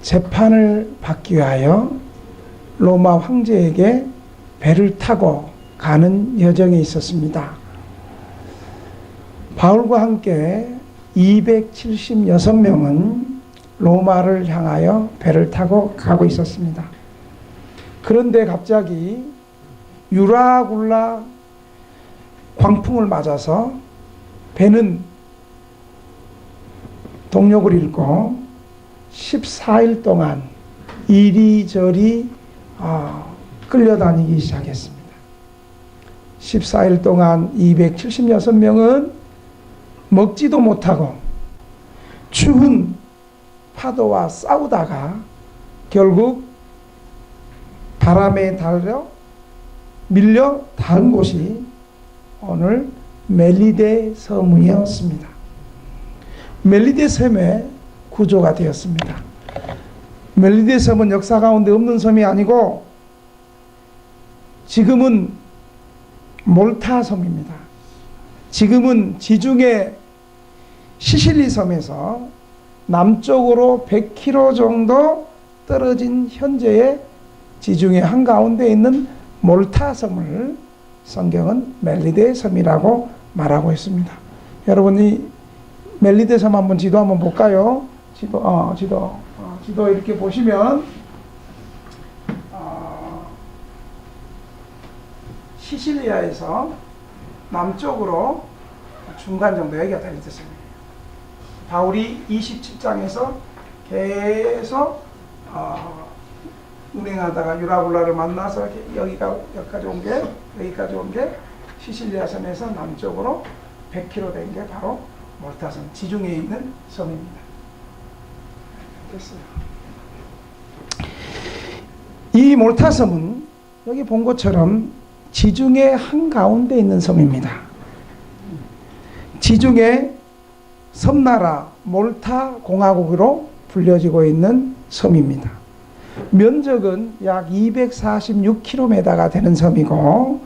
재판을 받기 위하여 로마 황제에게 배를 타고 가는 여정에 있었습니다. 바울과 함께 276명은 로마를 향하여 배를 타고 가고 있었습니다. 그런데 갑자기 유라굴라 광풍을 맞아서 배는 동력을 잃고 14일 동안 이리저리 끌려다니기 시작했습니다. 14일 동안 276명은 먹지도 못하고 추운 파도와 싸우다가 결국 바람에 밀려 닿은 곳이 오늘 멜리데 섬이었습니다. 멜리데 섬에 구조가 되었습니다. 멜리데 섬은 역사 가운데 없는 섬이 아니고 지금은 몰타 섬입니다. 지금은 지중해 시실리 섬에서 남쪽으로 100km 정도 떨어진 현재의 지중해 한가운데 있는 몰타 섬을 성경은 멜리데 섬이라고 말하고 있습니다. 여러분이 멜리데 섬 한번 지도 한번 볼까요? 지도 이렇게 보시면 시실리아에서 남쪽으로 중간 정도 여기가 다 있었습니다. 바울이 27장에서 계속 운행하다가 유라굴라를 만나서 여기까지 온 게 시실리아 섬에서 남쪽으로 100km 된 게 바로 몰타섬, 지중해에 있는 섬입니다. 됐어요. 이 몰타섬은 여기 본 것처럼 지중해 한가운데 있는 섬입니다. 지중해 섬나라 몰타 공화국으로 불려지고 있는 섬입니다. 면적은 약 246km가 되는 섬이고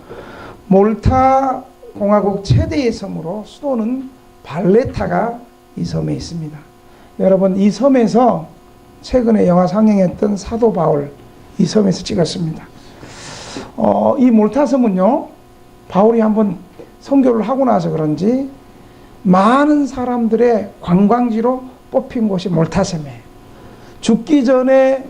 몰타 공화국 최대의 섬으로 수도는 발레타가 이 섬에 있습니다. 여러분, 이 섬에서 최근에 영화 상영했던 사도 바울 이 섬에서 찍었습니다. 이 몰타 섬은요, 바울이 한번 선교를 하고 나서 그런지 많은 사람들의 관광지로 뽑힌 곳이 몰타 섬이에요. 죽기 전에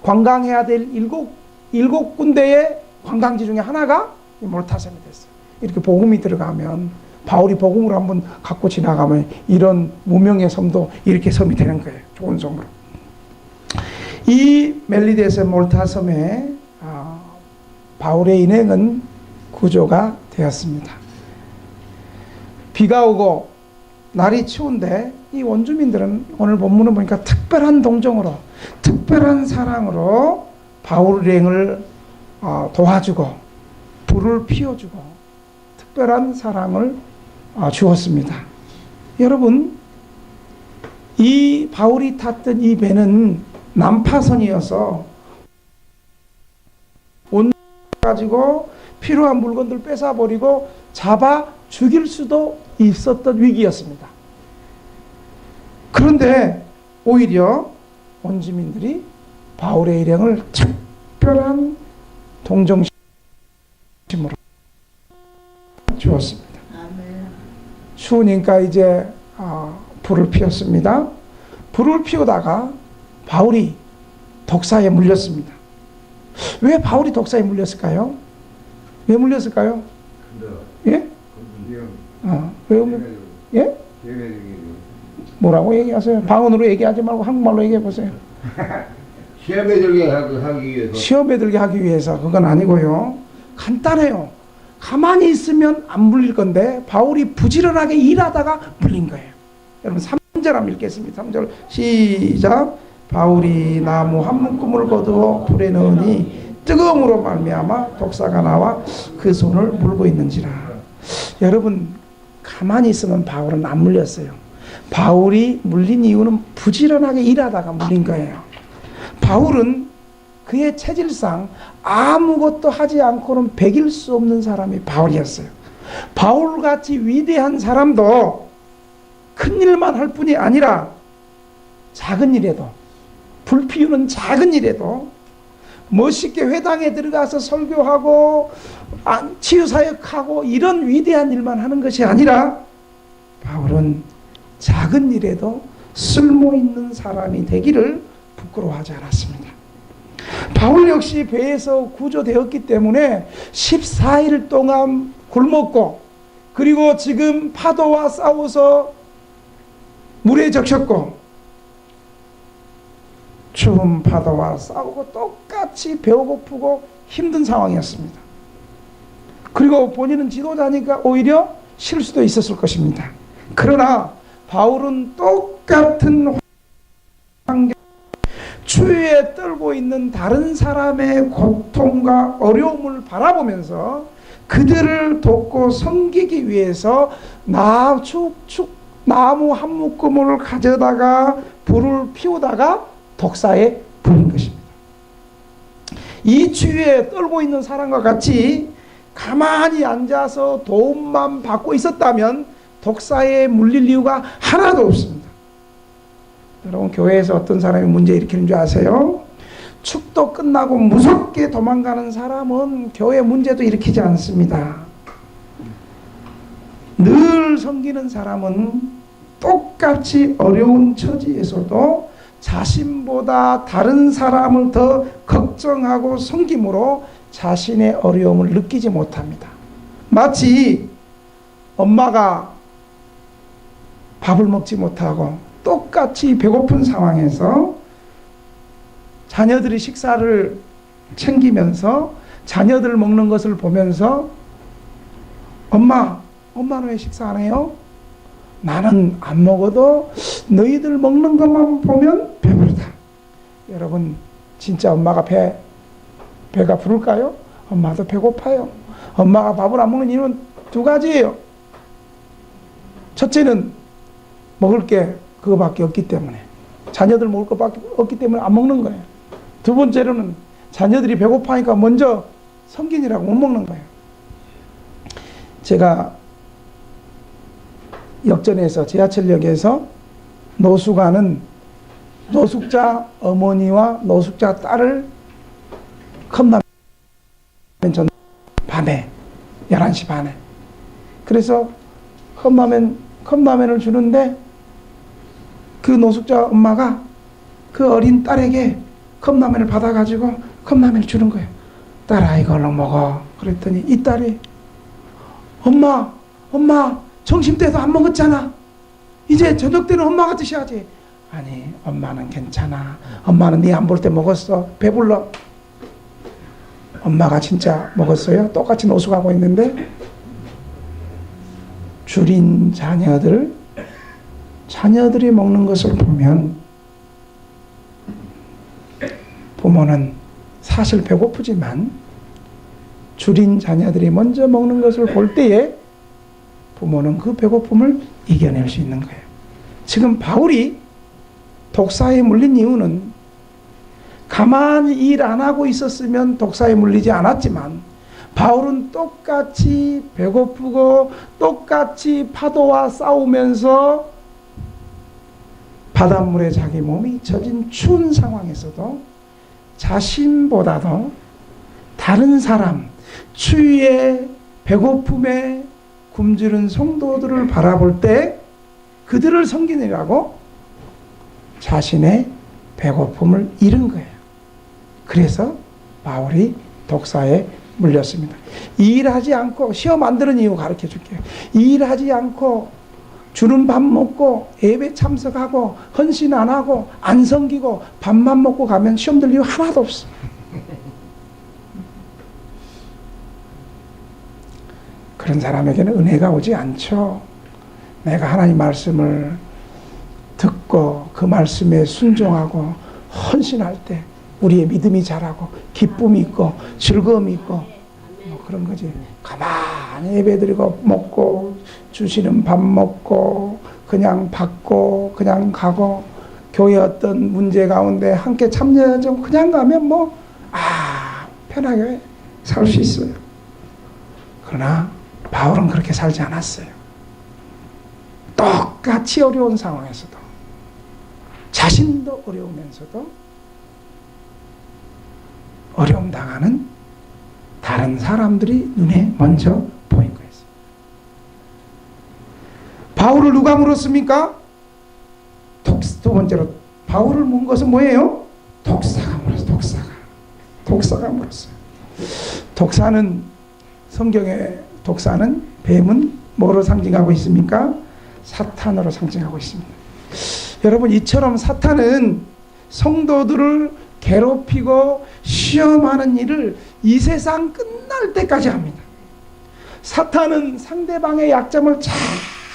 관광해야 될 일곱 군데의 관광지 중에 하나가 이 몰타 섬이 됐어요. 이렇게 복음이 들어가면, 바울이 복음을 한번 갖고 지나가면 이런 무명의 섬도 이렇게 섬이 되는 거예요. 좋은 섬으로. 이 멜리데스 몰타 섬에 바울의 인행은 구조가 되었습니다. 비가 오고 날이 추운데 이 원주민들은 오늘 본문을 보니까 특별한 동정으로, 특별한 사랑으로 바울 일행을 도와주고 불을 피워주고 특별한 사랑을 주었습니다. 여러분, 이 바울이 탔던 이 배는 난파선이어서 온 가지고 필요한 물건들 뺏어버리고 잡아 죽일 수도 있었던 위기였습니다. 그런데 오히려 원주민들이 바울의 일행을 특별한 동정심으로 주었습니다. 추우니까 이제 불을 피웠습니다. 불을 피우다가 바울이 독사에 물렸습니다. 왜 바울이 독사에 물렸을까요? 왜 물렸을까요? 예? 예? 뭐라고 얘기하세요? 방언으로 얘기하지 말고 한국말로 얘기해 보세요. 시험에 들게 하기 위해서. 시험에 들게 하기 위해서. 그건 아니고요. 간단해요. 가만히 있으면 안 물릴 건데 바울이 부지런하게 일하다가 물린 거예요. 여러분 3절 한번 읽겠습니다. 3절 시작. 바울이 나무 한 묶음을 거두어 불에 넣으니 뜨거움으로 말미암아 독사가 나와 그 손을 물고 있는지라. 여러분, 가만히 있으면 바울은 안 물렸어요. 바울이 물린 이유는 부지런하게 일하다가 물린 거예요. 바울은 그의 체질상 아무것도 하지 않고는 배길 수 없는 사람이 바울이었어요. 바울같이 위대한 사람도 큰 일만 할 뿐이 아니라 작은 일에도 불 피우는 작은 일에도 멋있게 회당에 들어가서 설교하고 치유사역하고 이런 위대한 일만 하는 것이 아니라 바울은 작은 일에도 쓸모있는 사람이 되기를 부끄러워하지 않았습니다. 바울 역시 배에서 구조되었기 때문에 14일 동안 굶었고, 그리고 지금 파도와 싸워서 물에 적셨고, 추운 파도와 싸우고 똑같이 배고프고 힘든 상황이었습니다. 그리고 본인은 지도자니까 오히려 쉴 수도 있었을 것입니다. 그러나 바울은 똑같은 환경, 추위에 떨고 있는 다른 사람의 고통과 어려움을 바라보면서 그들을 돕고 섬기기 위해서 축축 나무 한 묶음을 가져다가 불을 피우다가 독사에 불린 것입니다. 이 추위에 떨고 있는 사람과 같이 가만히 앉아서 도움만 받고 있었다면 독사에 물릴 이유가 하나도 없습니다. 여러분, 교회에서 어떤 사람이 문제 일으키는 줄 아세요? 축도 끝나고 무섭게 도망가는 사람은 교회 문제도 일으키지 않습니다. 늘 섬기는 사람은 똑같이 어려운 처지에서도 자신보다 다른 사람을 더 걱정하고 섬김으로 자신의 어려움을 느끼지 못합니다. 마치 엄마가 밥을 먹지 못하고 똑같이 배고픈 상황에서 자녀들이 식사를 챙기면서 자녀들 먹는 것을 보면서 엄마는 왜 식사 안 해요? 나는 안 먹어도 너희들 먹는 것만 보면 배부르다. 여러분, 진짜 엄마가 배가 부를까요? 엄마도 배고파요. 엄마가 밥을 안 먹는 이유는 두 가지예요. 첫째는 먹을 게 그거밖에 없기 때문에, 자녀들 먹을 것밖에 없기 때문에 안 먹는 거예요. 두 번째로는 자녀들이 배고파니까 먼저 섬기느라고 못 먹는 거예요. 제가 역전에서 지하철역에서 노숙하는 노숙자 어머니와 노숙자 딸을 컵라면 밤에 11시 반에 그래서 컵라면을 주는데 그 노숙자 엄마가 그 어린 딸에게 컵라면을 받아가지고 컵라면을 주는 거예요. 딸아, 이거 얼른 먹어. 그랬더니 이 딸이 엄마 점심때도 안 먹었잖아. 이제 저녁 때는 엄마가 드셔야지. 아니, 엄마는 괜찮아. 엄마는 네 안 볼 때 먹었어. 배불러. 엄마가 진짜 먹었어요. 똑같이 노숙하고 있는데 줄인 자녀들이 먹는 것을 보면 부모는 사실 배고프지만 줄인 자녀들이 먼저 먹는 것을 볼 때에 부모는 그 배고픔을 이겨낼 수 있는 거예요. 지금 바울이 독사에 물린 이유는 가만히 일 안 하고 있었으면 독사에 물리지 않았지만 바울은 똑같이 배고프고 똑같이 파도와 싸우면서 바닷물에 자기 몸이 젖은 추운 상황에서도 자신보다도 다른 사람, 추위에 배고픔에 굶주린 성도들을 바라볼 때 그들을 섬기느라고 자신의 배고픔을 잃은 거예요. 그래서 바울이 독사에 물렸습니다. 일하지 않고, 시험 안 들은 이유 가르쳐 줄게요. 일하지 않고 주는 밥 먹고 예배 참석하고 헌신 안 하고 안 섬기고 밥만 먹고 가면 시험 들 이유 하나도 없어. 그런 사람에게는 은혜가 오지 않죠. 내가 하나님 말씀을 듣고 그 말씀에 순종하고 헌신할 때 우리의 믿음이 자라고 기쁨이 있고 즐거움이 있고 그런 거지. 가만히 예배드리고 먹고 주시는 밥 먹고 그냥 받고 그냥 가고 교회 어떤 문제 가운데 함께 참여하죠. 그냥 가면 편하게 살 수 있어요. 그러나 바울은 그렇게 살지 않았어요. 똑같이 어려운 상황에서도 자신도 어려우면서도 어려움 당하는 다른 사람들이 눈에 먼저 보인 거예요. 바울을 누가 물었습니까? 두 번째로 바울을 문 것은 뭐예요? 독사가 물었어요. 독사가 물었어요. 독사는 성경의 독사는 뱀은 뭐로 상징하고 있습니까? 사탄으로 상징하고 있습니다. 여러분, 이처럼 사탄은 성도들을 괴롭히고 시험하는 일을 이 세상 끝날 때까지 합니다. 사탄은 상대방의 약점을 잘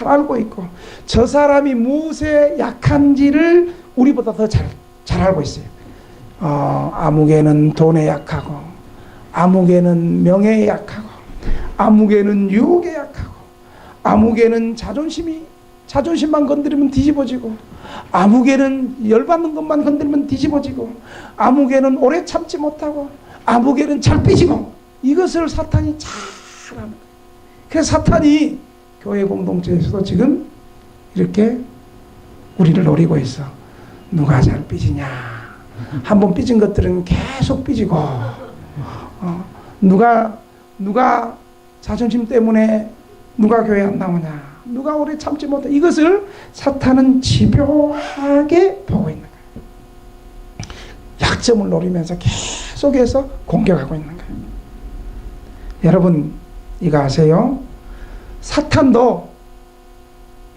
알고 있고 저 사람이 무엇에 약한지를 우리보다 더 잘 알고 있어요. 아무개는 돈에 약하고, 아무개는 명예에 약하고, 아무개는 유혹에 약하고, 아무개는 자존심만 건드리면 뒤집어지고, 아무개는 열받는 것만 건드리면 뒤집어지고, 아무개는 오래 참지 못하고, 아무개는 잘 삐지고, 이것을 사탄이 잘 아는 거예요. 그래서 사탄이 교회 공동체에서도 지금 이렇게 우리를 노리고 있어. 누가 잘 삐지냐. 한번 삐진 것들은 계속 삐지고, 누가 자존심 때문에 누가 교회 안 나오냐, 누가 오래 참지 못해. 이것을 사탄은 집요하게 보고 있는 거예요. 약점을 노리면서 계속해서 공격하고 있는 거예요. 여러분, 이거 아세요? 사탄도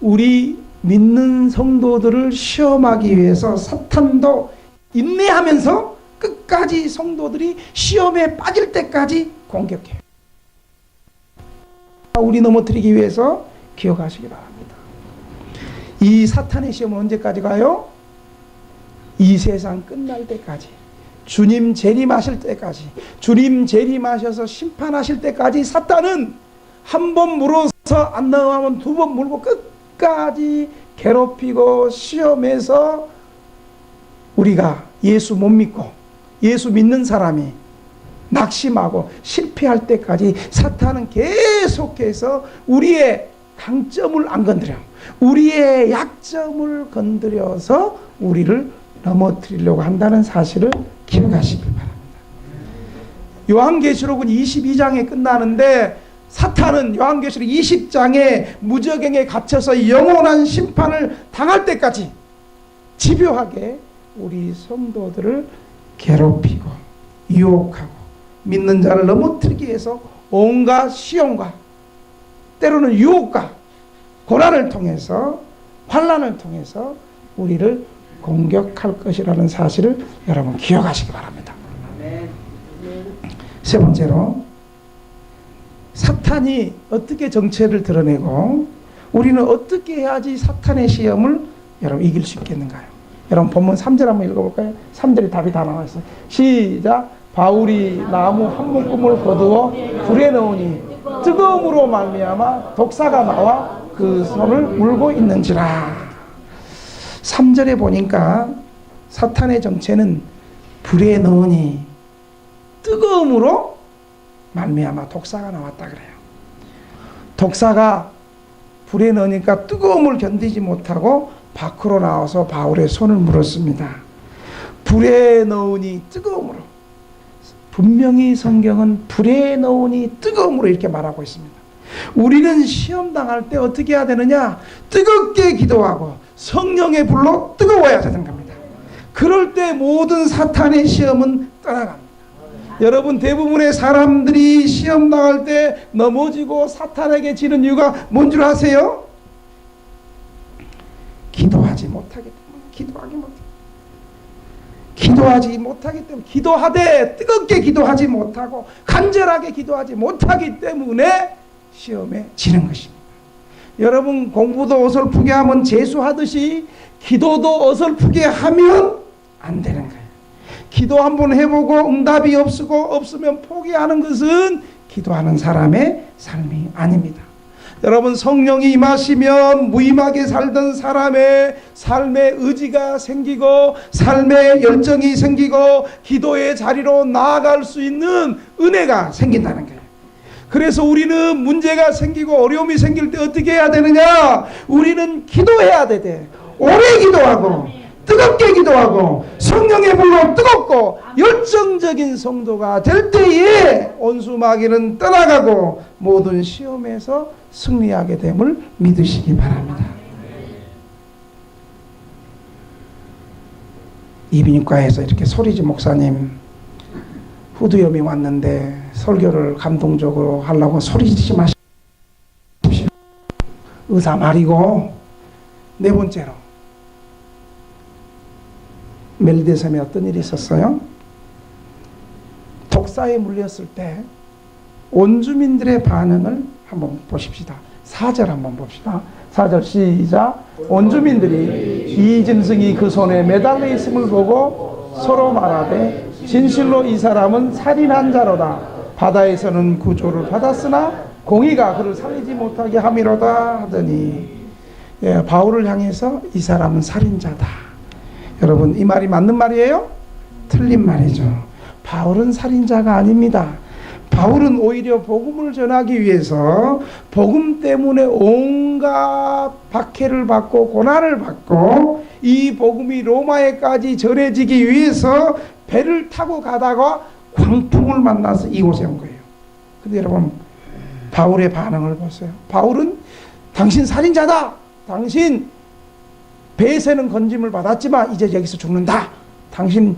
우리 믿는 성도들을 시험하기 위해서 사탄도 인내하면서 끝까지 성도들이 시험에 빠질 때까지 공격해요. 우리 넘어뜨리기 위해서 기억하시기 바랍니다. 이 사탄의 시험은 언제까지 가요? 이 세상 끝날 때까지, 주님 재림하실 때까지, 주님 재림하셔서 심판하실 때까지 사탄은 한 번 물어서 안 나가면 두 번 물고 끝까지 괴롭히고 시험해서 우리가 예수 못 믿고 예수 믿는 사람이 낙심하고 실패할 때까지 사탄은 계속해서 우리의 강점을 안 건드려, 우리의 약점을 건드려서 우리를 넘어뜨리려고 한다는 사실을 기억하시길 바랍니다. 요한계시록은 22장에 끝나는데 사탄은 요한계시록 20장에 무저갱에 갇혀서 영원한 심판을 당할 때까지 집요하게 우리 성도들을 괴롭히고 유혹하고 믿는 자를 넘어뜨리기 위해서 온갖 시험과 때로는 유혹과 고난을 통해서, 환난을 통해서 우리를 공격할 것이라는 사실을 여러분 기억하시기 바랍니다. 세 번째로, 사탄이 어떻게 정체를 드러내고 우리는 어떻게 해야지 사탄의 시험을 여러분 이길 수 있겠는가요? 여러분 본문 3절 한번 읽어볼까요? 3절에 답이 다 나와 있어요. 시작. 바울이 나무 한 묶음을 거두어 불에 넣으니 뜨거움으로 말미암아 독사가 나와 그 손을 물고 있는지라. 3절에 보니까 사탄의 정체는 불에 넣으니 뜨거움으로 말미암아 독사가 나왔다 그래요. 독사가 불에 넣으니까 뜨거움을 견디지 못하고 밖으로 나와서 바울의 손을 물었습니다. 불에 넣으니 뜨거움으로. 분명히 성경은 불에 넣으니 뜨거움으로 이렇게 말하고 있습니다. 우리는 시험 당할 때 어떻게 해야 되느냐? 뜨겁게 기도하고 성령의 불로 뜨거워야 되는 겁니다. 그럴 때 모든 사탄의 시험은 떠나갑니다. 여러분, 대부분의 사람들이 시험 당할 때 넘어지고 사탄에게 지는 이유가 뭔 줄 아세요? 기도하지 못하기 때문에. 기도하지 못하기 때문에, 기도하되 뜨겁게 기도하지 못하고 간절하게 기도하지 못하기 때문에 시험에 지는 것입니다. 여러분, 공부도 어설프게 하면 재수하듯이 기도도 어설프게 하면 안 되는 거예요. 기도 한번 해보고 응답이 없으면 포기하는 것은 기도하는 사람의 삶이 아닙니다. 여러분, 성령이 임하시면 무임하게 살던 사람의 삶의 의지가 생기고 삶의 열정이 생기고 기도의 자리로 나아갈 수 있는 은혜가 생긴다는 거예요. 그래서 우리는 문제가 생기고 어려움이 생길 때 어떻게 해야 되느냐? 우리는 기도해야 돼. 오래 기도하고 뜨겁게 기도하고 성령의 불로 뜨겁고 열정적인 성도가 될 때에 온수 마귀는 떠나가고 모든 시험에서 승리하게 됨을 믿으시기 바랍니다. 이비인후과에서 이렇게 소리지 목사님 후두염이 왔는데 설교를 감동적으로 하려고 소리지지 마십시오. 의사 말이고, 네 번째로 멜리데섬에 어떤 일이 있었어요? 독사에 물렸을 때 원주민들의 반응을 한번 보십시다. 4절 한번 봅시다. 4절 시작. 원주민들이 이 짐승이 그 손에 매달려 있음을 보고 서로 말하되 진실로 이 사람은 살인한 자로다. 바다에서는 구조를 받았으나 공의가 그를 살리지 못하게 함이로다 하더니, 예, 바울을 향해서 이 사람은 살인자다. 여러분, 이 말이 맞는 말이에요? 틀린 말이죠. 바울은 살인자가 아닙니다. 바울은 오히려 복음을 전하기 위해서 복음 때문에 온갖 박해를 받고 고난을 받고 이 복음이 로마에까지 전해지기 위해서 배를 타고 가다가 광풍을 만나서 이곳에 온 거예요. 근데 여러분, 바울의 반응을 보세요. 바울은 당신 살인자다. 당신 배에서는 건짐을 받았지만 이제 여기서 죽는다. 당신,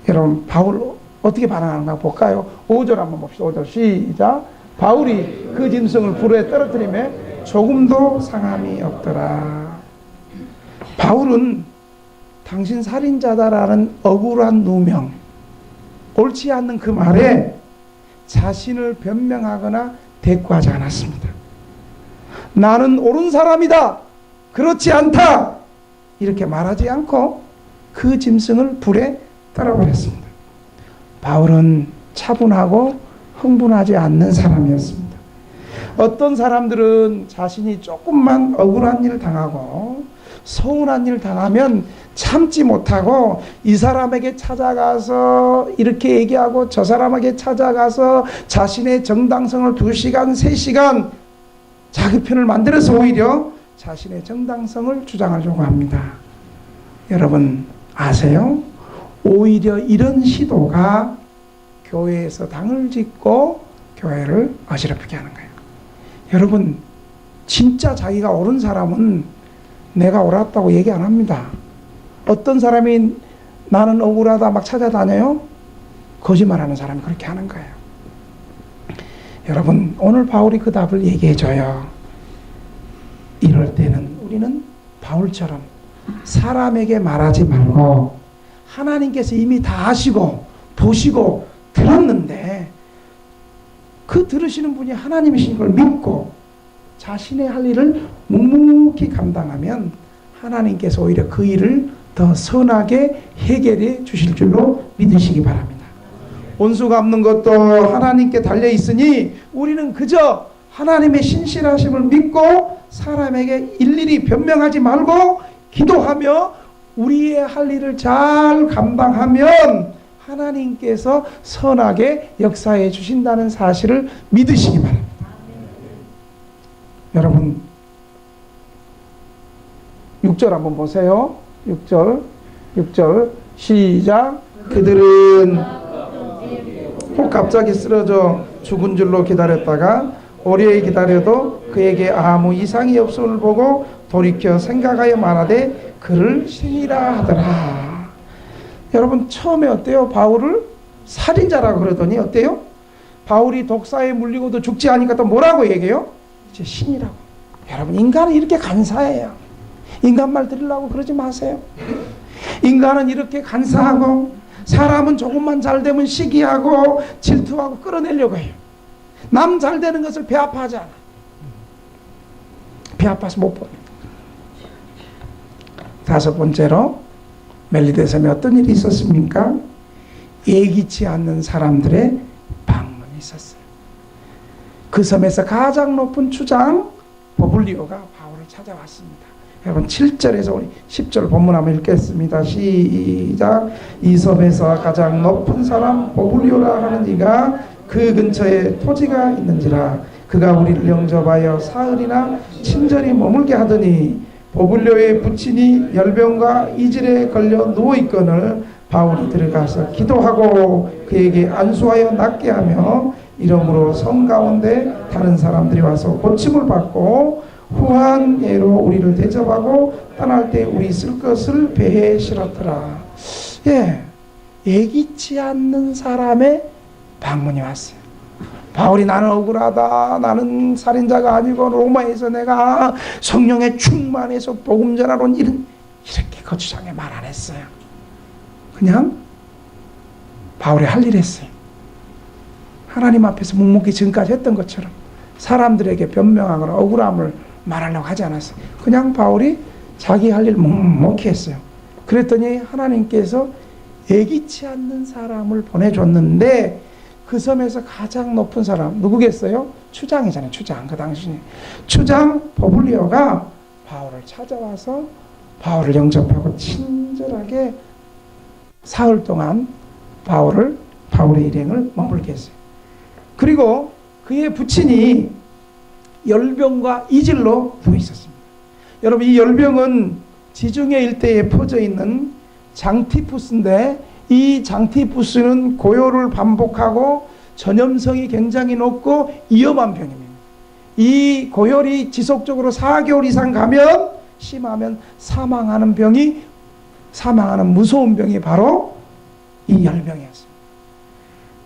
여러분, 바울 어떻게 반응하는가 볼까요? 5절 한번 봅시다. 5절 시작. 바울이 그 짐승을 불에 떨어뜨리매 조금도 상함이 없더라. 바울은 당신 살인자다라는 억울한 누명, 옳지 않는 그 말에 자신을 변명하거나 대꾸하지 않았습니다. 나는 옳은 사람이다, 그렇지 않다, 이렇게 말하지 않고 그 짐승을 불에 떨어버렸습니다. 바울은 차분하고 흥분하지 않는 사람이었습니다. 어떤 사람들은 자신이 조금만 억울한 일을 당하고 서운한 일을 당하면 참지 못하고 이 사람에게 찾아가서 이렇게 얘기하고 저 사람에게 찾아가서 자신의 정당성을 2시간, 3시간 자기 편을 만들어서 오히려 자신의 정당성을 주장하려고 합니다. 여러분 아세요? 오히려 이런 시도가 교회에서 당을 짓고 교회를 어지럽히게 하는 거예요. 여러분, 진짜 자기가 옳은 사람은 내가 옳았다고 얘기 안 합니다. 어떤 사람이 나는 억울하다 막 찾아다녀요? 거짓말하는 사람이 그렇게 하는 거예요. 여러분, 오늘 바울이 그 답을 얘기해 줘요. 이럴 때는 우리는 바울처럼 사람에게 말하지 말고 하나님께서 이미 다 아시고 보시고 들었는데 그 들으시는 분이 하나님이신 걸 믿고 자신의 할 일을 묵묵히 감당하면 하나님께서 오히려 그 일을 더 선하게 해결해 주실 줄로 믿으시기 바랍니다. 원수가 없는 것도 하나님께 달려 있으니 우리는 그저 하나님의 신실하심을 믿고 사람에게 일일이 변명하지 말고 기도하며 우리의 할 일을 잘 감당하면 하나님께서 선하게 역사해 주신다는 사실을 믿으시기 바랍니다. 여러분 6절 한번 보세요. 6절 시작. 그들은 갑자기 쓰러져 죽은 줄로 기다렸다가 오래 기다려도 그에게 아무 이상이 없음을 보고 돌이켜 생각하여 말하되 그를 신이라 하더라. 여러분 처음에 어때요? 바울을 살인자라고 그러더니 어때요? 바울이 독사에 물리고도 죽지 않으니까 또 뭐라고 얘기해요? 이제 신이라고. 여러분 인간은 이렇게 간사해요. 인간 말 들으려고 그러지 마세요. 인간은 이렇게 간사하고 사람은 조금만 잘 되면 시기하고 질투하고 끌어내려고 해요. 남 잘 되는 것을 배 아파하지 않아. 배 아파서 못 봅니다. 5번째로 멜리데섬에 어떤 일이 있었습니까? 예기치 않는 사람들의 방문이 있었어요. 그 섬에서 가장 높은 추장 버블리오가 바울을 찾아왔습니다. 여러분 7절에서 우리 10절 본문 한번 읽겠습니다. 시작. 이 섬에서 가장 높은 사람 버블리오라 하는 이가 그 근처에 토지가 있는지라 그가 우리를 영접하여 사흘이나 친절히 머물게 하더니 보블료의 부친이 열병과 이질에 걸려 누워있거늘 바울이 들어가서 기도하고 그에게 안수하여 낫게 하며 이러므로 성 가운데 다른 사람들이 와서 고침을 받고 후한 예로 우리를 대접하고 떠날 때 우리 쓸 것을 배에 실었더라. 예기치 않는 사람의 방문이 왔어요. 바울이 나는 억울하다. 나는 살인자가 아니고 로마에서 내가 성령에 충만해서 복음 전하러 온 이렇게 거추장에 말 안 했어요. 그냥 바울이 할 일 했어요. 하나님 앞에서 묵묵히 지금까지 했던 것처럼 사람들에게 변명하거나 억울함을 말하려고 하지 않았어요. 그냥 바울이 자기 할 일 묵묵히 했어요. 그랬더니 하나님께서 예기치 않는 사람을 보내줬는데 그 섬에서 가장 높은 사람 누구겠어요? 추장이잖아요. 추장. 그 당시 추장 버블리오가 바울을 찾아와서 바울을 영접하고 친절하게 사흘 동안 바울의 일행을 머물게 했어요. 그리고 그의 부친이 열병과 이질로 누워 있었습니다. 여러분, 이 열병은 지중해 일대에 퍼져 있는 장티푸스인데 이 장티푸스는 고열을 반복하고 전염성이 굉장히 높고 위험한 병입니다. 이 고열이 지속적으로 4개월 이상 가면 심하면 사망하는 무서운 병이 바로 이 열병이었습니다.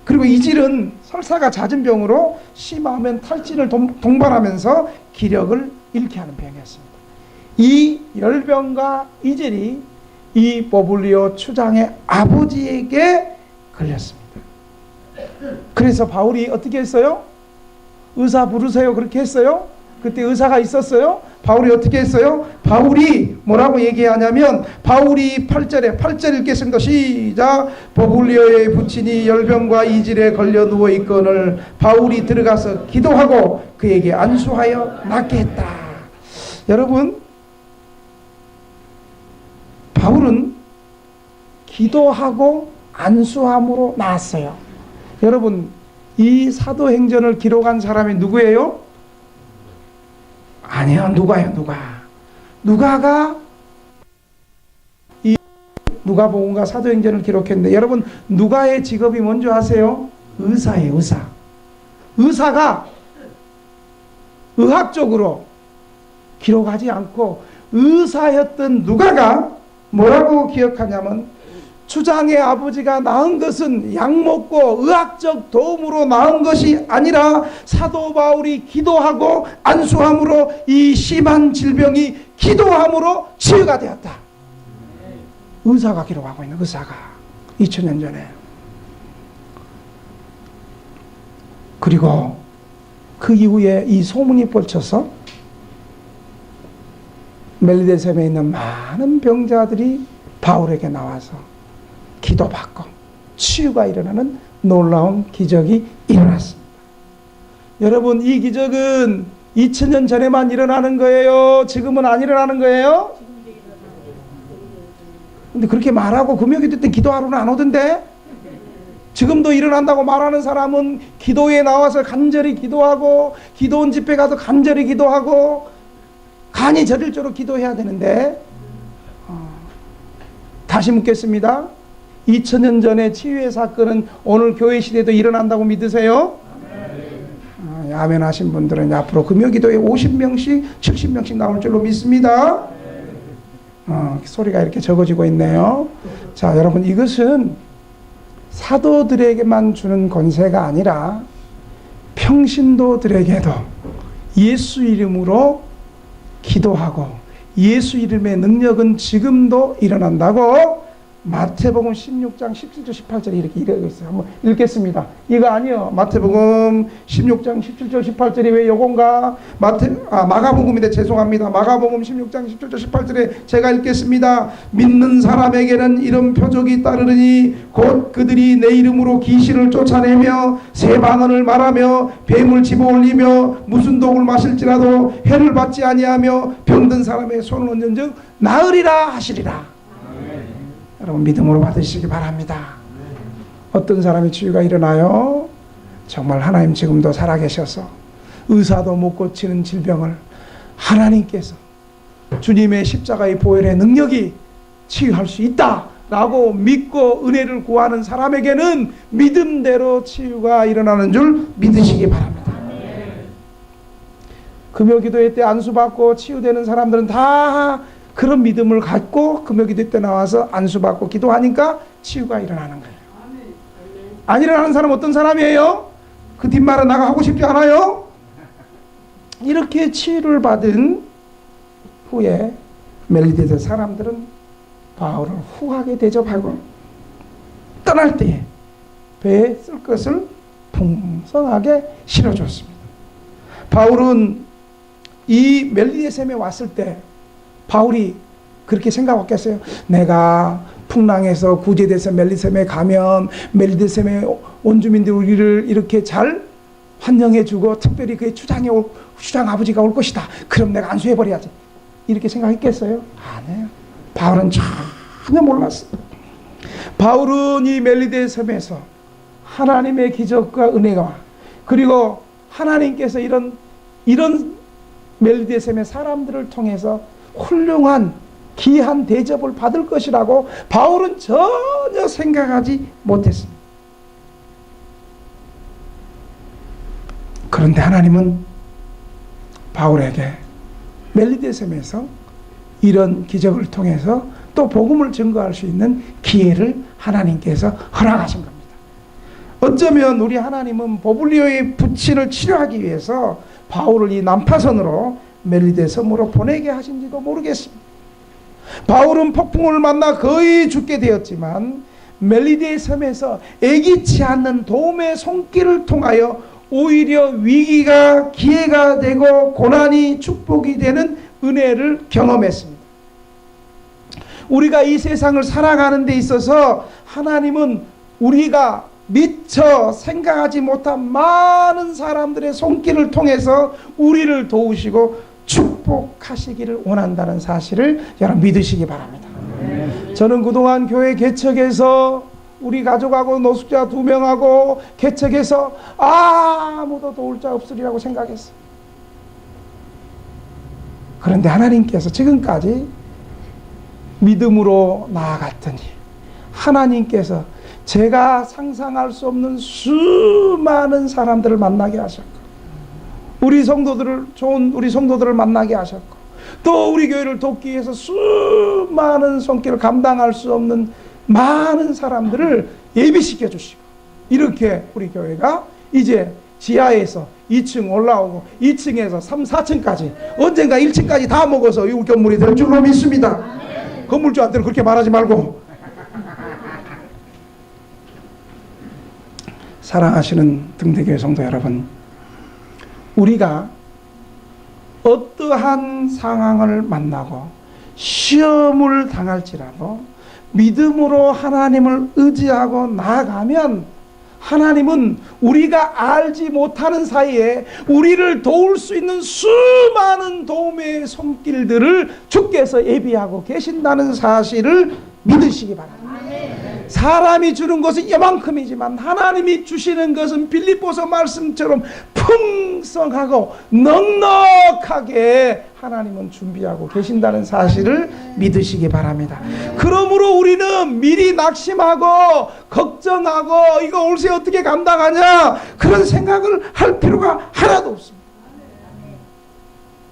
그리고 이질은 설사가 잦은 병으로 심하면 탈진을 동반하면서 기력을 잃게 하는 병이었습니다. 이 열병과 이질이 이 버블리오 추장의 아버지에게 걸렸습니다. 그래서 바울이 어떻게 했어요? 의사 부르세요 그렇게 했어요? 그때 의사가 있었어요? 바울이 어떻게 했어요? 바울이 뭐라고 얘기하냐면 바울이 8절 읽겠습니다. 시작. 버블리오의 부친이 열병과 이질에 걸려 누워있거늘 바울이 들어가서 기도하고 그에게 안수하여 낫게 했다. 여러분, 바울은 기도하고 안수함으로 나았어요. 여러분, 이 사도행전을 기록한 사람이 누구예요? 아니요. 누가가 이 누가복음과 사도행전을 기록했는데 여러분, 누가의 직업이 뭔지 아세요? 의사예요. 의사가 의학적으로 기록하지 않고 의사였던 누가가 뭐라고 기억하냐면 추장의 아버지가 낳은 것은 약 먹고 의학적 도움으로 낳은 것이 아니라 사도 바울이 기도하고 안수함으로 이 심한 질병이 기도함으로 치유가 되었다. 의사가 기록하고 있는 의사가 2000년 전에. 그리고 그 이후에 이 소문이 뻗쳐서 멜리데섬에 있는 많은 병자들이 바울에게 나와서 기도받고 치유가 일어나는 놀라운 기적이 일어났습니다. 여러분, 이 기적은 2000년 전에만 일어나는 거예요? 지금은 안 일어나는 거예요? 근데 그렇게 말하고 금요일 때 기도하러는 안 오던데? 지금도 일어난다고 말하는 사람은 기도에 나와서 간절히 기도하고 기도원 집회 가서 간절히 기도하고 간이 저릴 대로 기도해야 되는데 다시 묻겠습니다. 2000년 전의 치유의 사건은 오늘 교회 시대에도 일어난다고 믿으세요? 아멘 하신 분들은 앞으로 금요기도에 50명씩 70명씩 나올 줄로 믿습니다. 소리가 이렇게 적어지고 있네요. 자, 여러분, 이것은 사도들에게만 주는 권세가 아니라 평신도들에게도 예수 이름으로 기도하고 예수 이름의 능력은 지금도 일어난다고 마태복음 16장 17절 18절에 이렇게 이러고 있어요. 한번 읽겠습니다. 이거 아니요. 마태복음 16장 17절 18절이 왜 요건가? 마가복음인데 죄송합니다. 마가복음 16장 17절 18절에 제가 읽겠습니다. 믿는 사람에게는 이런 표적이 따르니 곧 그들이 내 이름으로 귀신을 쫓아내며 새 방언을 말하며 뱀을 집어올리며 무슨 독을 마실지라도 해를 받지 아니하며 병든 사람의 손을 얹은즉 나으리라 하시리라. 여러분, 믿음으로 받으시기 바랍니다. 어떤 사람의 치유가 일어나요? 정말 하나님 지금도 살아계셔서 의사도 못 고치는 질병을 하나님께서 주님의 십자가의 보혈의 능력이 치유할 수 있다라고 믿고 은혜를 구하는 사람에게는 믿음대로 치유가 일어나는 줄 믿으시기 바랍니다. 금요기도회 때 안수받고 치유되는 사람들은 다 그런 믿음을 갖고 금요기도 때 나와서 안수받고 기도하니까 치유가 일어나는 거예요. 안 일어나는 사람 어떤 사람이에요? 그 뒷말은 나가 하고 싶지 않아요? 이렇게 치유를 받은 후에 멜리디데 사람들은 바울을 후하게 대접하고 떠날 때에 배에 쓸 것을 풍성하게 실어줬습니다. 바울은 이 멜리데셈에 왔을 때 바울이 그렇게 생각했겠어요? 내가 풍랑에서 구제돼서 멜리데셈에 가면 멜리데셈의 원주민들이 우리를 이렇게 잘 환영해주고 특별히 그의 주장 아버지가 올 것이다. 그럼 내가 안수해버려야지. 이렇게 생각했겠어요? 아니에요. 바울은 전혀 몰랐어요. 바울은 이 멜리데셈에서 하나님의 기적과 은혜가 그리고 하나님께서 이런 멜리데셈의 사람들을 통해서 훌륭한 귀한 대접을 받을 것이라고 바울은 전혀 생각하지 못했습니다. 그런데 하나님은 바울에게 멜리데셈에서 이런 기적을 통해서 또 복음을 증거할 수 있는 기회를 하나님께서 허락하신 겁니다. 어쩌면 우리 하나님은 보블리오의 부친을 치료하기 위해서 바울을 이 난파선으로 멜리데 섬으로 보내게 하신지도 모르겠습니다. 바울은 폭풍을 만나 거의 죽게 되었지만 멜리데 섬에서 애기치 않는 도움의 손길을 통하여 오히려 위기가 기회가 되고 고난이 축복이 되는 은혜를 경험했습니다. 우리가 이 세상을 살아가는 데 있어서 하나님은 우리가 미처 생각하지 못한 많은 사람들의 손길을 통해서 우리를 도우시고 축복하시기를 원한다는 사실을 여러분 믿으시기 바랍니다. 저는 그동안 교회 개척에서 우리 가족하고 노숙자 2명하고 개척해서 아무도 도울 자 없으리라고 생각했어요. 그런데 하나님께서 지금까지 믿음으로 나아갔더니 하나님께서 제가 상상할 수 없는 수많은 사람들을 만나게 하셨고 우리 성도들을 만나게 하셨고 또 우리 교회를 돕기 위해서 수많은 손길을 감당할 수 없는 많은 사람들을 예비시켜 주시고 이렇게 우리 교회가 이제 지하에서 2층 올라오고 2층에서 3, 4층까지 언젠가 1층까지 다 먹어서 이 건물이 될 줄로 믿습니다. 건물주한테는 그렇게 말하지 말고. 사랑하시는 등대교회 성도 여러분, 우리가 어떠한 상황을 만나고 시험을 당할지라도 믿음으로 하나님을 의지하고 나아가면 하나님은 우리가 알지 못하는 사이에 우리를 도울 수 있는 수많은 도움의 손길들을 주께서 예비하고 계신다는 사실을 믿으시기 바랍니다. 사람이 주는 것은 이만큼이지만 하나님이 주시는 것은 빌립보서 말씀처럼 풍성하고 넉넉하게 하나님은 준비하고 계신다는 사실을 믿으시기 바랍니다. 그러므로 우리는 미리 낙심하고 걱정하고 이거 올세 어떻게 감당하냐 그런 생각을 할 필요가 하나도 없습니다.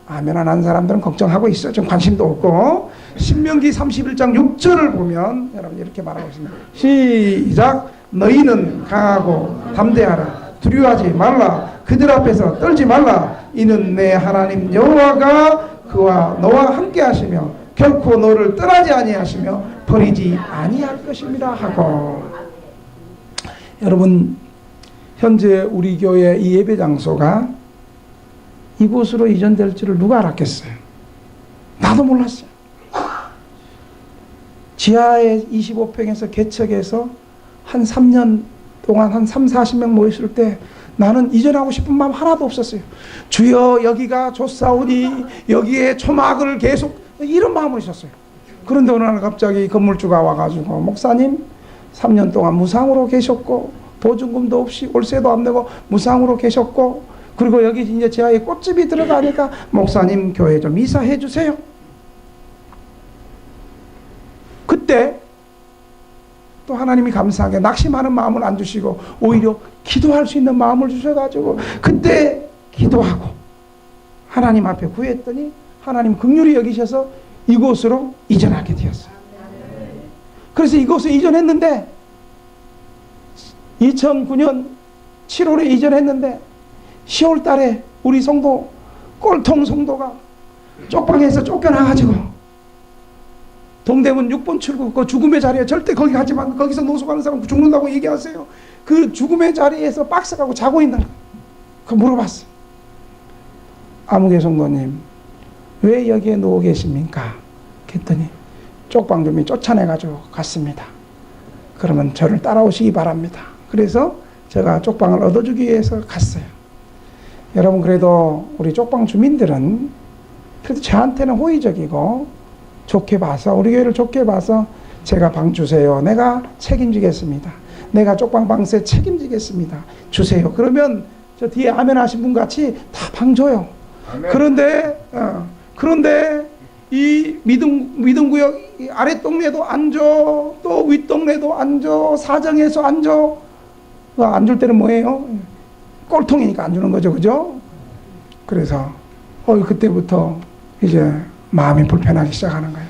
아멘 안 한 사람들은 걱정하고 있어요. 좀 관심도 없고. 신명기 31장 6절을 보면 여러분 이렇게 말하고 있습니다. 시작. 너희는 강하고 담대하라. 두려워하지 말라. 그들 앞에서 떨지 말라. 이는 내 하나님 여호와가 그와 너와 함께 하시며 결코 너를 떠나지 아니하시며 버리지 아니할 것입니다 하고. 여러분 현재 우리 교회 이 예배 장소가 이곳으로 이전될 줄을 누가 알았겠어요? 나도 몰랐어요. 지하에 25평에서 개척해서 한 3년 동안 한 3, 40명 모였을 때 나는 이전하고 싶은 마음 하나도 없었어요. 주여 여기가 좋사오니 여기에 초막을 계속 이런 마음으로 있었어요. 그런데 어느 날 갑자기 건물주가 와가지고 목사님 3년 동안 무상으로 계셨고 보증금도 없이 월세도 안 내고 무상으로 계셨고 그리고 여기 이제 지하에 꽃집이 들어가니까 목사님 교회 좀 이사해 주세요. 그때 또 하나님이 감사하게 낙심하는 마음을 안 주시고 오히려 기도할 수 있는 마음을 주셔가지고 그때 기도하고 하나님 앞에 구했더니 하나님 긍휼히 여기셔서 이곳으로 이전하게 되었어요. 그래서 이곳에 이전했는데 2009년 7월에 이전했는데 10월 달에 우리 성도 꼴통 성도가 쪽방에서 쫓겨나가지고 동대문 6번 출구 그 죽음의 자리에 절대 거기 가지 마. 거기서 노숙하는 사람 죽는다고 얘기하세요. 그 죽음의 자리에서 박스 가고 자고 있는 거. 그 물어봤어요. 아무개 성도님 왜 여기에 누워 계십니까? 그랬더니 쪽방 주민이 쫓아내가지고 갔습니다. 그러면 저를 따라오시기 바랍니다. 그래서 제가 쪽방을 얻어주기 위해서 갔어요. 여러분 그래도 우리 쪽방 주민들은 그래도 저한테는 호의적이고 좋게 봐서 우리 교회를 좋게 봐서 제가 방 주세요. 내가 책임지겠습니다. 내가 쪽방 방세 책임지겠습니다. 주세요. 그러면 저 뒤에 아멘 하신 분 같이 다 방 줘요. 아멘. 그런데 이 믿음구역 아래 동네도 안 줘. 또 윗 동네도 안 줘. 사정에서 안 줘. 안 줄 때는 뭐예요? 꼴통이니까 안 주는 거죠. 그죠? 그래서 그때부터 이제 마음이 불편하기 시작하는 거예요.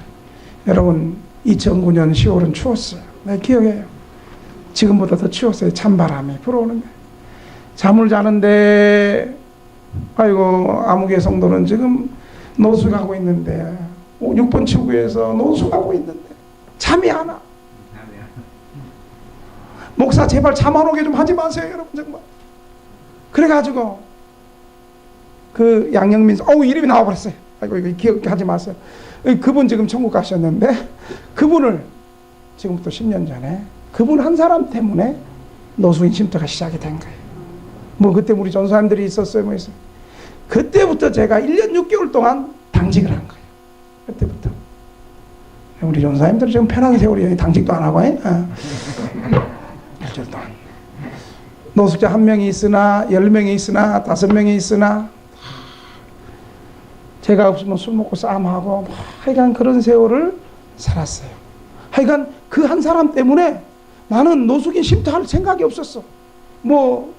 여러분 2009년 10월은 추웠어요. 내 기억해요. 지금보다 더 추웠어요. 찬바람이 불어오는 거예요. 잠을 자는데 아이고 아무개 성도는 지금 노숙하고 있는데 6번 출구에서 노숙하고 있는데 잠이 안 와. 목사 제발 잠 안 오게 좀 하지 마세요. 여러분 정말. 그래가지고 그 양영민 이름이 나와버렸어요. 아이고 이거 기억하지 마세요. 그분 지금 천국 가셨는데 그분을 지금부터 10년 전에 그분 한 사람 때문에 노숙인 쉼터가 시작이 된 거예요. 뭐 그때 우리 전사님들이 있었어요. 뭐 있어요. 그때부터 제가 1년 6개월 동안 당직을 한 거예요. 그때부터. 우리 전사님들은 지금 편한 세월이 당직도 안 하고 일주일 동안. 노숙자 1명이 있으나 10명이 있으나 5명이 있으나 제가 없으면 술 먹고 싸움하고 하여간 그런 세월을 살았어요. 하여간 그 한 사람 때문에 나는 노숙인 쉼터할 생각이 없었어. 뭐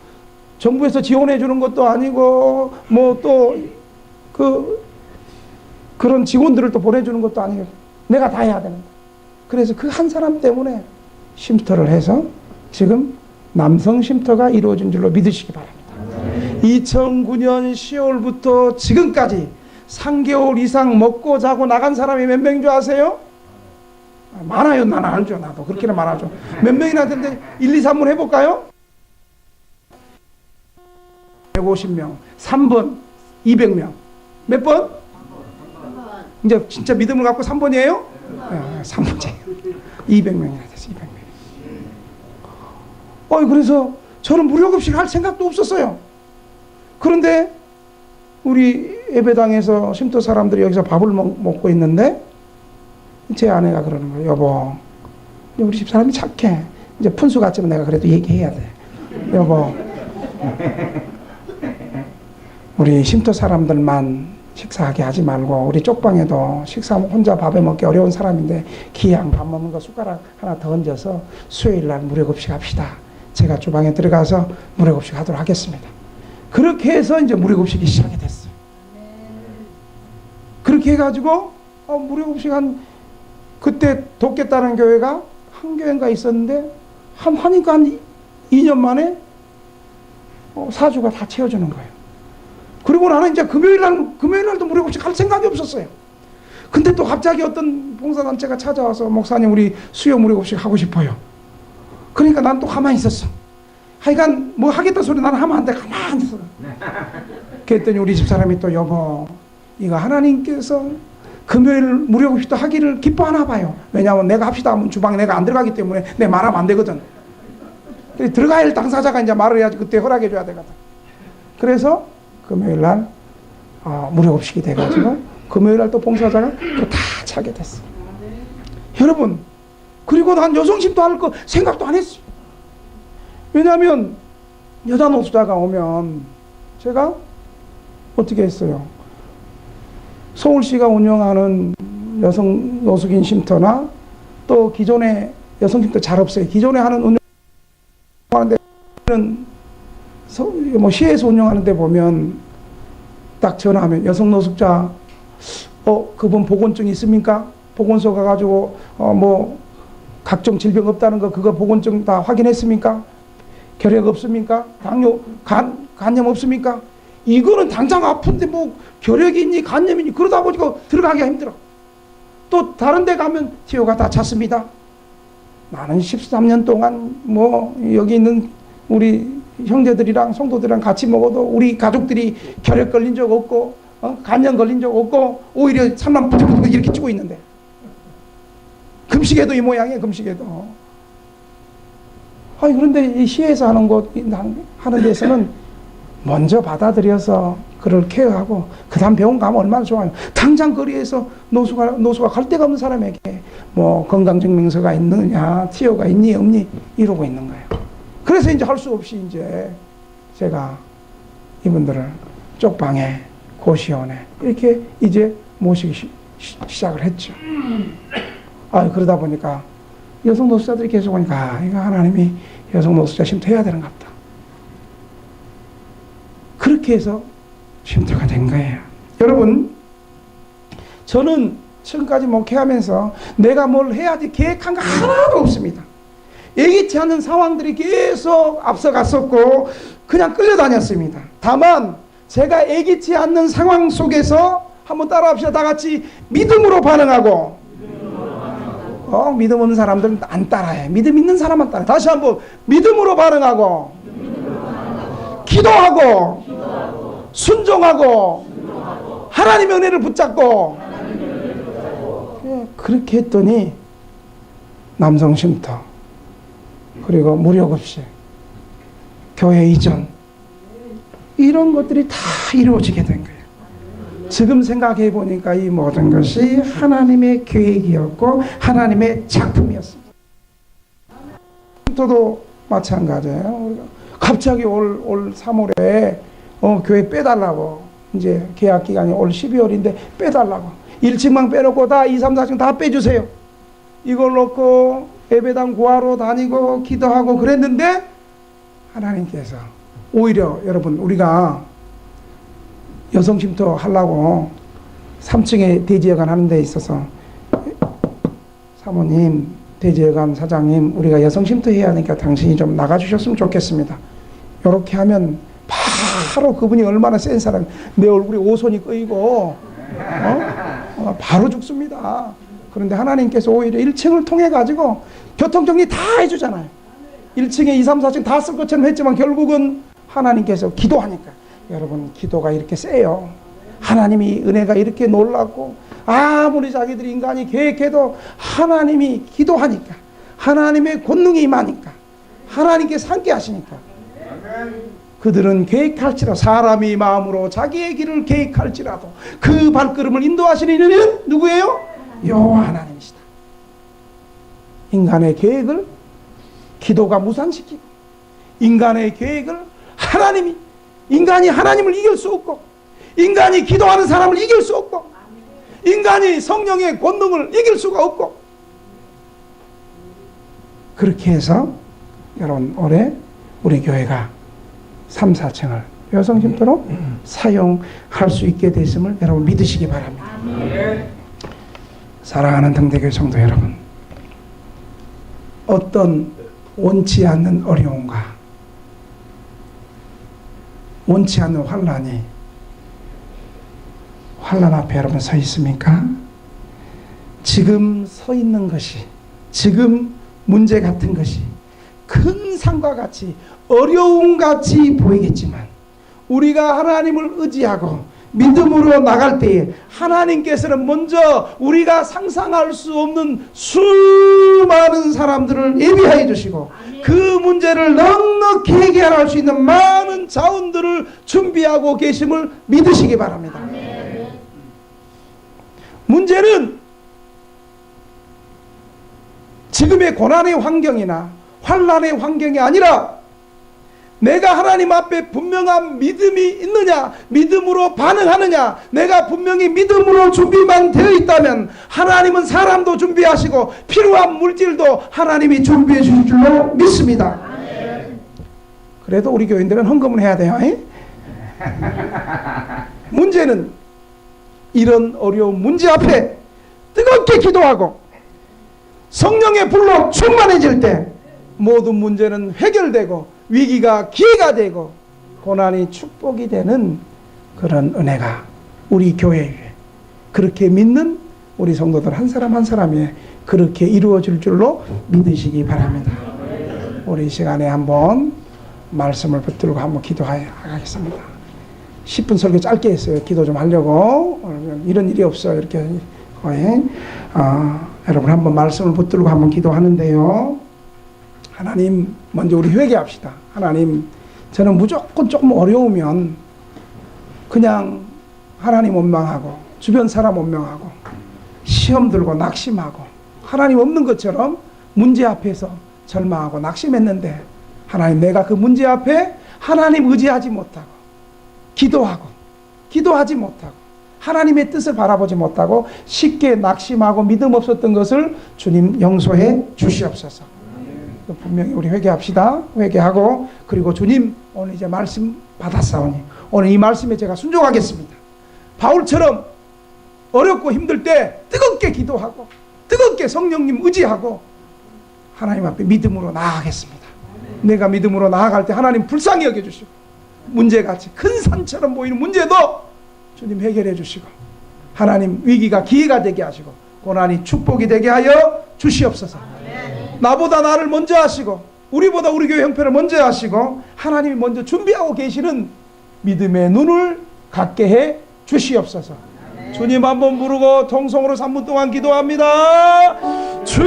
정부에서 지원해 주는 것도 아니고 뭐 또 그런 직원들을 또 보내주는 것도 아니고 내가 다 해야 되는데 그래서 그 한 사람 때문에 쉼터를 해서 지금 남성 쉼터가 이루어진 줄로 믿으시기 바랍니다. 2009년 10월부터 지금까지 3개월 이상 먹고 자고 나간 사람이 몇 명인 줄 아세요? 많아요. 나는 알죠. 나도 그렇게는 많아죠. 몇 명이나 되는데 1, 2, 3번 해볼까요? 150명 3번 200명 몇 번? 3번. 이제 진짜 믿음을 갖고 3번이에요? 네, 3번이에요. 200명이나 됐어요. 200명. 그래서 저는 무료급식 할 생각도 없었어요. 그런데 우리 예배당에서 쉼터 사람들이 여기서 밥을 먹고 있는데 제 아내가 그러는 거예요. 여보, 우리 집사람이 착해. 이제 푼수 같지만 내가 그래도 얘기해야 돼. 여보, 우리 쉼터 사람들만 식사하게 하지 말고 우리 쪽방에도 식사 혼자 밥에 먹기 어려운 사람인데 기양 밥 먹는 거 숟가락 하나 더 얹어서 수요일 날 무료급식 합시다. 제가 주방에 들어가서 무료급식 하도록 하겠습니다. 그렇게 해서 이제 무료급식이 시작이 됐어요. 그렇게 해가지고 무료급식 그때 돕겠다는 교회가 한 교회인가 있었는데 하니까 한 2년 만에 사주가 다 채워주는 거예요. 그리고 나는 이제 금요일 날도 무료급식 할 생각이 없었어요. 근데 또 갑자기 어떤 봉사단체가 찾아와서 목사님 우리 수요 무료급식 하고 싶어요. 그러니까 난 또 가만히 있었어. 하여간 뭐 하겠다 소리 나는 하면 안 돼. 가만히 있어. 그랬더니 우리 집사람이 또 여보 이거 하나님께서 금요일 무료급식도 하기를 기뻐하나 봐요. 왜냐하면 내가 합시다 하면 주방에 내가 안 들어가기 때문에 내 말하면 안 되거든. 들어가야 할 당사자가 이제 말을 해야지 그때 허락해 줘야 되거든. 그래서 금요일 날 무료급식이 돼가지고 금요일 날 또 봉사자가 또 다 차게 됐어. 여러분 그리고 난 여성심도 할 거 생각도 안 했어요. 왜냐하면 여자 노숙자가 오면 제가 어떻게 했어요? 서울시가 운영하는 여성 노숙인 쉼터나 또 기존에 여성팀도 잘 없어요. 기존에 하는 운영하는데 뭐 시에서 운영하는데 보면 딱 전화하면 여성 노숙자 그분 보건증 있습니까? 보건소 가가지고 뭐 각종 질병 없다는 거 그거 보건증 다 확인했습니까? 결핵 없습니까? 당뇨 간염 없습니까? 이거는 당장 아픈데 뭐 결핵이 있니 간염이 있니 그러다 보니까 들어가기가 힘들어. 또 다른 데 가면 티오가 다 찼습니다. 나는 13년 동안 뭐 여기 있는 우리 형제들이랑 성도들이랑 같이 먹어도 우리 가족들이 결핵 걸린 적 없고 간염 걸린 적 없고 오히려 산란 부들부들 이렇게 찌고 있는데 금식에도 이 모양이에요. 금식에도. 그런데 이 시에서 하는 데서는 먼저 받아들여서 그를 케어하고 그 다음 병원 가면 얼마나 좋아요. 당장 거리에서 노수가 갈 데가 없는 사람에게 뭐 건강증명서가 있느냐 티오가 있니 없니 이러고 있는 거예요. 그래서 이제 할 수 없이 이제 제가 이분들을 쪽방에 고시원에 이렇게 이제 모시기 시작을 했죠. 그러다 보니까 여성 노숙자들이 계속 오니까 이거 하나님이 여성 노숙자 쉼터해야 되는가 보다. 그렇게 해서 쉼터가 된 거예요. 여러분, 저는 지금까지 목회하면서 내가 뭘 해야지 계획한 거 하나도 없습니다. 예기치 않은 상황들이 계속 앞서갔었고 그냥 끌려다녔습니다. 다만 제가 예기치 않는 상황 속에서 한번 따라합시다. 다 같이 믿음으로 반응하고 믿음 없는 사람들은 안 따라해. 믿음 있는 사람만 따라해. 다시 한번 믿음으로 반응하고 기도하고 순종하고 하나님의 은혜를 붙잡고 그렇게 했더니 남성쉼터 그리고 무료급식 교회 이전 이런 것들이 다 이루어지게 된 거예요. 지금 생각해 보니까 이 모든 것이 하나님의 계획이었고 하나님의 작품이었습니다. 쉼터도 마찬가지예요. 갑자기 올 3월에 교회 빼달라고 이제 계약 기간이 올 12월인데 빼달라고 1층만 빼놓고 다 2, 3, 4층 다 빼주세요. 이걸 놓고 예배당 구하러 다니고 기도하고 그랬는데 하나님께서 오히려 여러분 우리가 여성쉼터 하려고 3층에 대지여관 하는 데 있어서 사모님 대지여관 사장님 우리가 여성쉼터 해야 하니까 당신이 좀 나가주셨으면 좋겠습니다. 이렇게 하면 바로 그분이 얼마나 센 사람 내 얼굴에 오손이 꺼이고 바로 죽습니다. 그런데 하나님께서 오히려 1층을 통해 가지고 교통정리 다 해주잖아요. 1층에 2, 3, 4층 다 쓸 것처럼 했지만 결국은 하나님께서 기도하니까 여러분 기도가 이렇게 세요. 하나님이 은혜가 이렇게 놀랍고 아무리 자기들이 인간이 계획해도 하나님이 기도하니까 하나님의 권능이 임하니까 하나님께서 함께 하시니까 그들은 계획할지라도 사람이 마음으로 자기의 길을 계획할지라도 그 발걸음을 인도하시는 이는 누구예요? 여호와 하나님이시다. 인간의 계획을 기도가 무산시키고 인간의 계획을 인간이 하나님을 이길 수 없고 인간이 기도하는 사람을 이길 수 없고 인간이 성령의 권능을 이길 수가 없고 그렇게 해서 여러분 올해 우리 교회가 3, 4층을 여성쉼터로 사용할 수 있게 됐음을 여러분 믿으시기 바랍니다. 사랑하는 등대교회 성도 여러분, 어떤 원치 않는 어려움과 원치 않는 환난 앞에 여러분 서 있습니까? 지금 서 있는 것이 지금 문제 같은 것이 큰 산과 같이 어려움 같이 보이겠지만 우리가 하나님을 의지하고 믿음으로 나갈 때에 하나님께서는 먼저 우리가 상상할 수 없는 수많은 사람들을 예비하여 주시고 그 문제를 넉넉히 해결할 수 있는 많은 자원들을 준비하고 계심을 믿으시기 바랍니다. 문제는 지금의 고난의 환경이나 환난의 환경이 아니라 내가 하나님 앞에 분명한 믿음이 있느냐, 믿음으로 반응하느냐. 내가 분명히 믿음으로 준비만 되어 있다면 하나님은 사람도 준비하시고 필요한 물질도 하나님이 준비해 주실 줄로 믿습니다. 그래도 우리 교인들은 헌금을 해야 돼요. 문제는 이런 어려운 문제 앞에 뜨겁게 기도하고 성령의 불로 충만해질 때 모든 문제는 해결되고 위기가 기회가 되고 고난이 축복이 되는 그런 은혜가 우리 교회에, 그렇게 믿는 우리 성도들 한 사람 한 사람이 그렇게 이루어질 줄로 믿으시기 바랍니다. 우리 이 시간에 한번 말씀을 붙들고 한번 기도하겠습니다. 10분 설교 짧게 했어요. 기도 좀 하려고. 이런 일이 없어요. 이렇게 거의 여러분 한번 말씀을 붙들고 한번 기도하는데요. 하나님, 먼저 우리 회개합시다. 하나님, 저는 무조건 조금 어려우면 그냥 하나님 원망하고 주변 사람 원망하고 시험 들고 낙심하고 하나님 없는 것처럼 문제 앞에서 절망하고 낙심했는데, 하나님, 내가 그 문제 앞에 하나님 의지하지 못하고 기도하지 못하고 하나님의 뜻을 바라보지 못하고 쉽게 낙심하고 믿음 없었던 것을 주님 용서해 주시옵소서. 분명히 우리 회개합시다. 회개하고, 그리고 주님, 오늘 이제 말씀 받았사오니 오늘 이 말씀에 제가 순종하겠습니다. 바울처럼 어렵고 힘들 때 뜨겁게 기도하고 뜨겁게 성령님 의지하고 하나님 앞에 믿음으로 나아가겠습니다. 내가 믿음으로 나아갈 때 하나님 불쌍히 여겨주시고 문제같이 큰 산처럼 보이는 문제도 주님 해결해 주시고 하나님 위기가 기회가 되게 하시고 고난이 축복이 되게 하여 주시옵소서. 나보다 나를 먼저 하시고 우리보다 우리 교회 형편을 먼저 하시고 하나님이 먼저 준비하고 계시는 믿음의 눈을 갖게 해 주시옵소서. 주님 한번 부르고 통성으로 3분 동안 기도합니다.